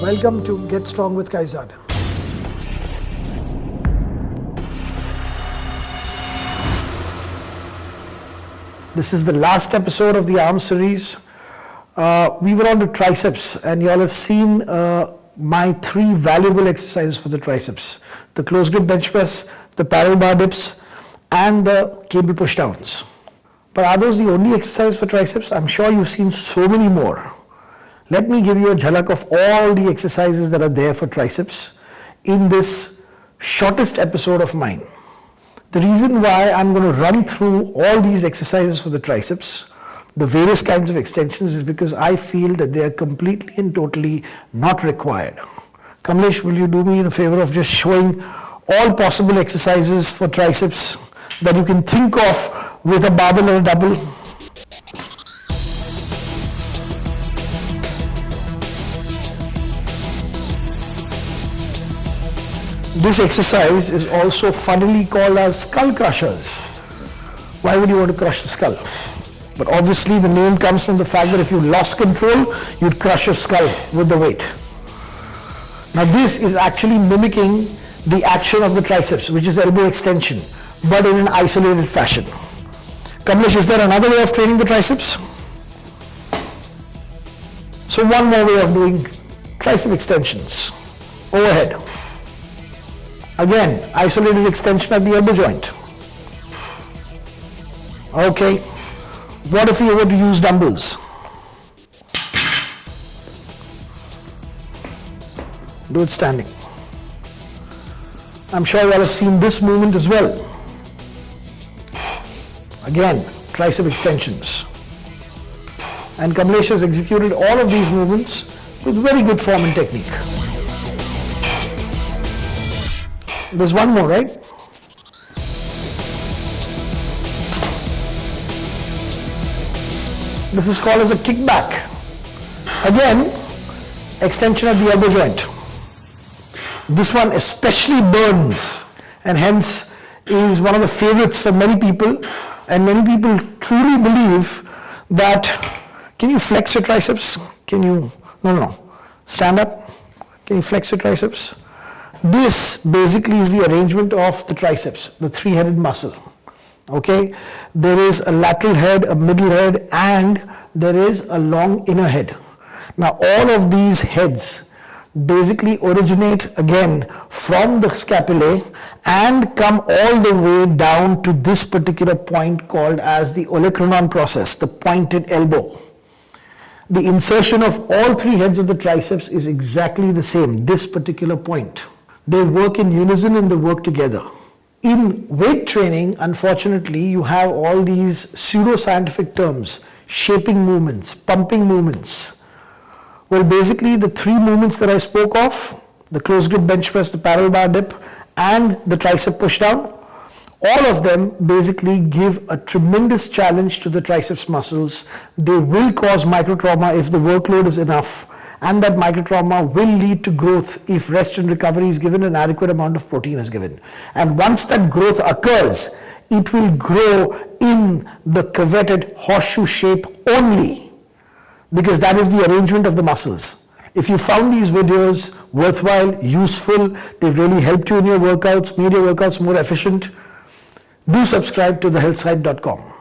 Welcome to Get Strong with Kaizzad. This is the last episode of the arm series. We were on to triceps, and you all have seen my 3 valuable exercises for the triceps: the close grip bench press, the parallel bar dips, and the cable push downs. But are those the only exercises for triceps? I'm sure you've seen so many more. Let me give you a jhalak of all the exercises that are there for triceps in this shortest episode of mine. The reason why I'm going to run through all these exercises for the triceps, the various kinds of extensions, is because I feel that they are completely and totally not required. Kamlesh, will you do me the favor of just showing all possible exercises for triceps that you can think of with a barbell or a double? This exercise is also funnily called as skull crushers. Why would you want to crush the skull? But obviously the name comes from the fact that if you lost control, you'd crush your skull with the weight. Now this is actually mimicking the action of the triceps, which is elbow extension, but in an isolated fashion. Kamlesh, is there another way of training the triceps? So one more way of doing tricep extensions. Overhead. Again, isolated extension at the elbow joint. Okay, what if you were to use dumbbells? Do it standing. I'm sure you all have seen this movement as well. Again, tricep extensions. And Kamlesh has executed all of these movements with very good form and technique. There's one more, right? This is called as a kickback. Again, extension at the elbow joint. This one especially burns and hence is one of the favorites for many people, and many people truly believe that, can you flex your triceps? Can you, no, stand up. Can you flex your triceps? This basically is the arrangement of the triceps, the 3-headed muscle. Okay, there is a lateral head, a middle head, and there is a long inner head. Now all of these heads basically originate again from the scapulae and come all the way down to this particular point called as the olecranon process, the pointed elbow. The insertion of all 3 heads of the triceps is exactly the same, this particular point. They work in unison and they work together. In weight training, unfortunately, you have all these pseudo-scientific terms: shaping movements, pumping movements. Well, basically the 3 movements that I spoke of, the close grip bench press, the parallel bar dip, and the tricep push down, all of them basically give a tremendous challenge to the triceps muscles. They will cause microtrauma if the workload is enough, and that microtrauma will lead to growth if rest and recovery is given, an adequate amount of protein is given. And once that growth occurs, it will grow in the coveted horseshoe shape only, because that is the arrangement of the muscles. If you found these videos worthwhile, useful, they've really helped you in your workouts, made your workouts more efficient, do subscribe to TheHealthSite.com.